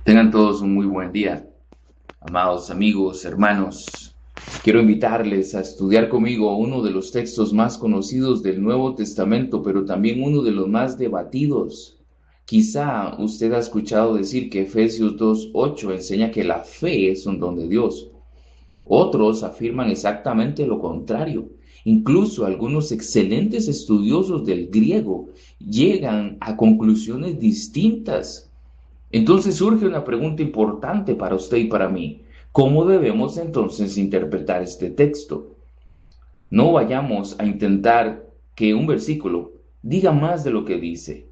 Tengan todos un muy buen día, amados amigos, hermanos. Quiero invitarles a estudiar conmigo uno de los textos más conocidos del Nuevo Testamento, pero también uno de los más debatidos. Quizá usted ha escuchado decir que Efesios 2:8 enseña que la fe es un don de Dios. Otros afirman exactamente lo contrario. Incluso algunos excelentes estudiosos del griego llegan a conclusiones distintas. Entonces surge una pregunta importante para usted y para mí. ¿Cómo debemos entonces interpretar este texto? No vayamos a intentar que un versículo diga más de lo que dice.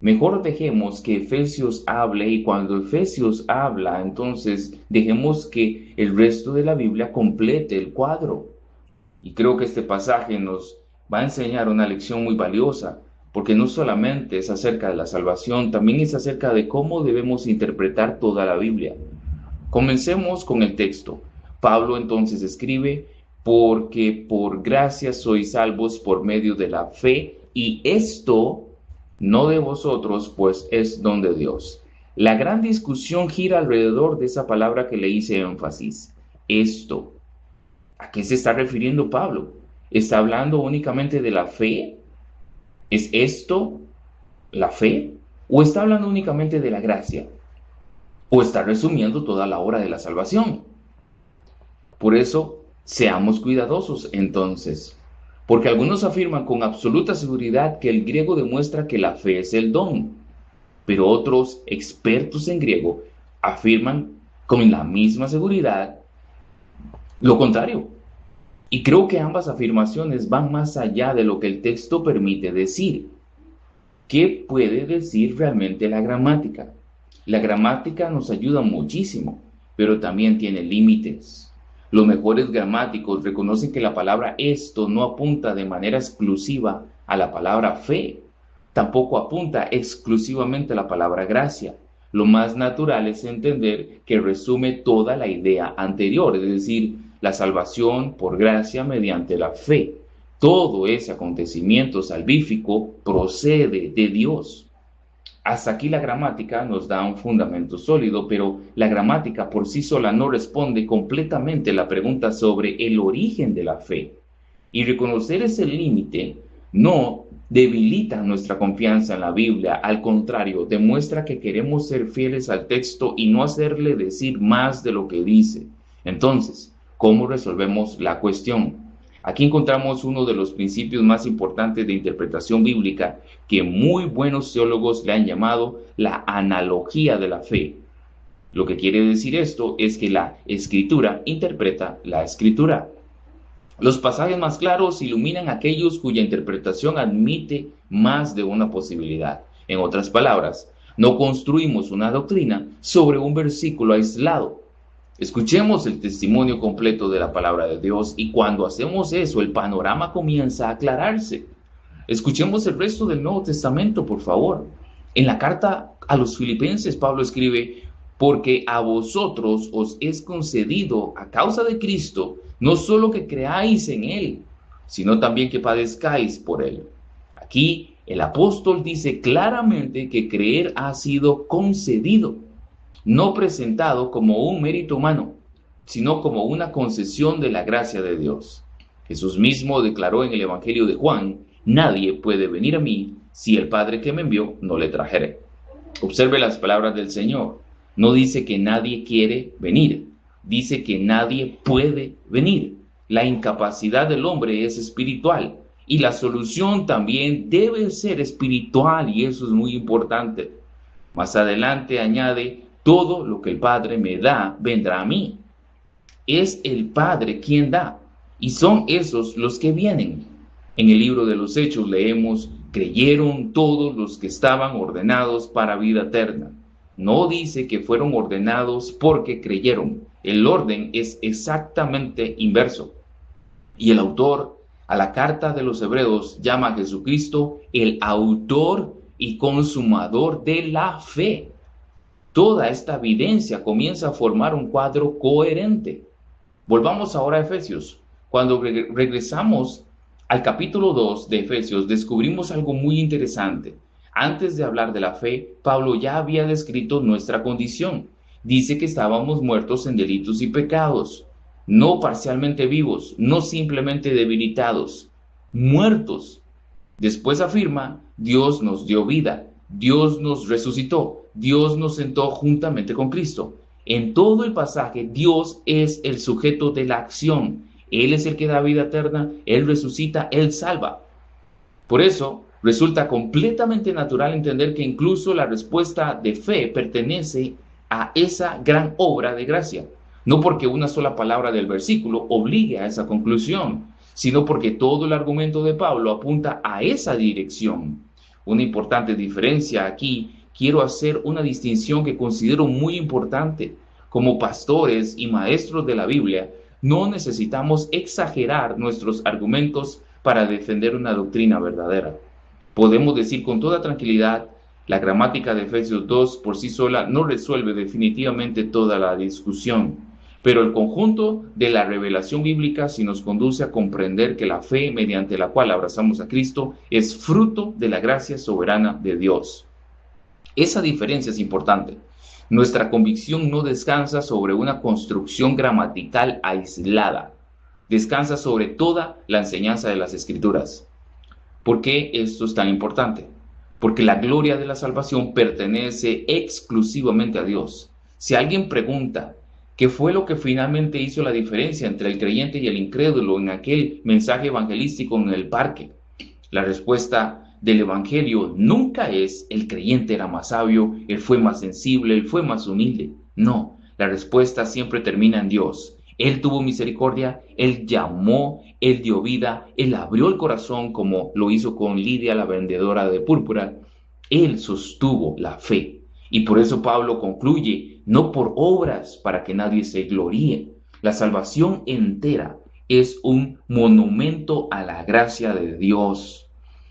Mejor dejemos que Efesios hable y cuando Efesios habla, entonces dejemos que el resto de la Biblia complete el cuadro. Y creo que este pasaje nos va a enseñar una lección muy valiosa, porque no solamente es acerca de la salvación, también es acerca de cómo debemos interpretar toda la Biblia. Comencemos con el texto. Pablo entonces escribe, porque por gracia sois salvos por medio de la fe, y esto no de vosotros, pues es don de Dios. La gran discusión gira alrededor de esa palabra que le hice énfasis, esto. ¿A qué se está refiriendo Pablo? ¿Está hablando únicamente de la fe? ¿Es esto la fe? ¿O está hablando únicamente de la gracia? ¿O está resumiendo toda la obra de la salvación? Por eso, seamos cuidadosos entonces, porque algunos afirman con absoluta seguridad que el griego demuestra que la fe es el don, pero otros expertos en griego afirman con la misma seguridad lo contrario. Y creo que ambas afirmaciones van más allá de lo que el texto permite decir. ¿Qué puede decir realmente la gramática? La gramática nos ayuda muchísimo, pero también tiene límites. Los mejores gramáticos reconocen que la palabra esto no apunta de manera exclusiva a la palabra fe, tampoco apunta exclusivamente a la palabra gracia. Lo más natural es entender que resume toda la idea anterior, es decir, la salvación por gracia mediante la fe. Todo ese acontecimiento salvífico procede de Dios. Hasta aquí la gramática nos da un fundamento sólido, pero la gramática por sí sola no responde completamente la pregunta sobre el origen de la fe. Y reconocer ese límite no debilita nuestra confianza en la Biblia, al contrario, demuestra que queremos ser fieles al texto y no hacerle decir más de lo que dice. Entonces, ¿cómo resolvemos la cuestión? Aquí encontramos uno de los principios más importantes de interpretación bíblica que muy buenos teólogos le han llamado la analogía de la fe. Lo que quiere decir esto es que la escritura interpreta la escritura. Los pasajes más claros iluminan aquellos cuya interpretación admite más de una posibilidad. En otras palabras, no construimos una doctrina sobre un versículo aislado. Escuchemos el testimonio completo de la palabra de Dios y cuando hacemos eso, el panorama comienza a aclararse. Escuchemos el resto del Nuevo Testamento, por favor. En la carta a los Filipenses, Pablo escribe, porque a vosotros os es concedido a causa de Cristo, no solo que creáis en Él, sino también que padezcáis por Él. Aquí el apóstol dice claramente que creer ha sido concedido, no presentado como un mérito humano, sino como una concesión de la gracia de Dios. Jesús mismo declaró en el Evangelio de Juan, nadie puede venir a mí si el Padre que me envió no le trajere. Observe las palabras del Señor. No dice que nadie quiere venir, dice que nadie puede venir. La incapacidad del hombre es espiritual y la solución también debe ser espiritual y eso es muy importante. Más adelante añade, todo lo que el Padre me da vendrá a mí. Es el Padre quien da y son esos los que vienen. En el libro de los Hechos leemos, creyeron todos los que estaban ordenados para vida eterna. No dice que fueron ordenados porque creyeron. El orden es exactamente inverso. Y el autor a la carta de los Hebreos llama a Jesucristo el autor y consumador de la fe. Toda esta evidencia comienza a formar un cuadro coherente. Volvamos ahora a Efesios. Cuando regresamos al capítulo 2 de Efesios, descubrimos algo muy interesante. Antes de hablar de la fe, Pablo ya había descrito nuestra condición. Dice que estábamos muertos en delitos y pecados, no parcialmente vivos, no simplemente debilitados, muertos. Después afirma, Dios nos dio vida, Dios nos resucitó, Dios nos sentó juntamente con Cristo. En todo el pasaje, Dios es el sujeto de la acción. Él es el que da vida eterna, Él resucita, Él salva. Por eso, resulta completamente natural entender que incluso la respuesta de fe pertenece a esa gran obra de gracia. No porque una sola palabra del versículo obligue a esa conclusión, sino porque todo el argumento de Pablo apunta a esa dirección. Una importante diferencia aquí, quiero hacer una distinción que considero muy importante. Como pastores y maestros de la Biblia, no necesitamos exagerar nuestros argumentos para defender una doctrina verdadera. Podemos decir con toda tranquilidad, la gramática de Efesios 2 por sí sola no resuelve definitivamente toda la discusión, pero el conjunto de la revelación bíblica sí nos conduce a comprender que la fe mediante la cual abrazamos a Cristo es fruto de la gracia soberana de Dios. Esa diferencia es importante. Nuestra convicción no descansa sobre una construcción gramatical aislada, descansa sobre toda la enseñanza de las Escrituras. ¿Por qué esto es tan importante? Porque la gloria de la salvación pertenece exclusivamente a Dios. Si alguien pregunta qué fue lo que finalmente hizo la diferencia entre el creyente y el incrédulo en aquel mensaje evangelístico en el parque, la respuesta del Evangelio nunca es el creyente era más sabio, él fue más sensible, él fue más humilde. No, la respuesta siempre termina en Dios. Él tuvo misericordia, Él llamó, Él dio vida, Él abrió el corazón como lo hizo con Lidia, la vendedora de púrpura. Él sostuvo la fe. Y por eso Pablo concluye, no por obras para que nadie se gloríe. La salvación entera es un monumento a la gracia de Dios.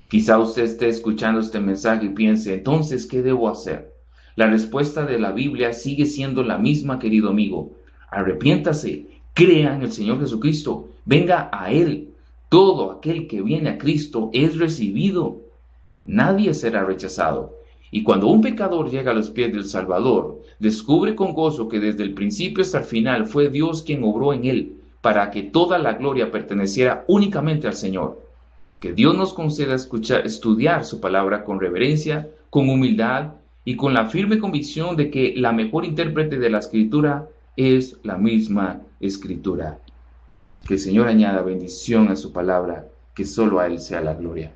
Quizá usted esté escuchando este mensaje y piense, entonces, ¿qué debo hacer? La respuesta de la Biblia sigue siendo la misma, querido amigo. Arrepiéntase, crea en el Señor Jesucristo, venga a Él. Todo aquel que viene a Cristo es recibido. Nadie será rechazado. Y cuando un pecador llega a los pies del Salvador, descubre con gozo que desde el principio hasta el final fue Dios quien obró en él para que toda la gloria perteneciera únicamente al Señor. Que Dios nos conceda estudiar su palabra con reverencia, con humildad y con la firme convicción de que la mejor intérprete de la Escritura es la misma Escritura. Que el Señor añada bendición a su palabra, que solo a Él sea la gloria.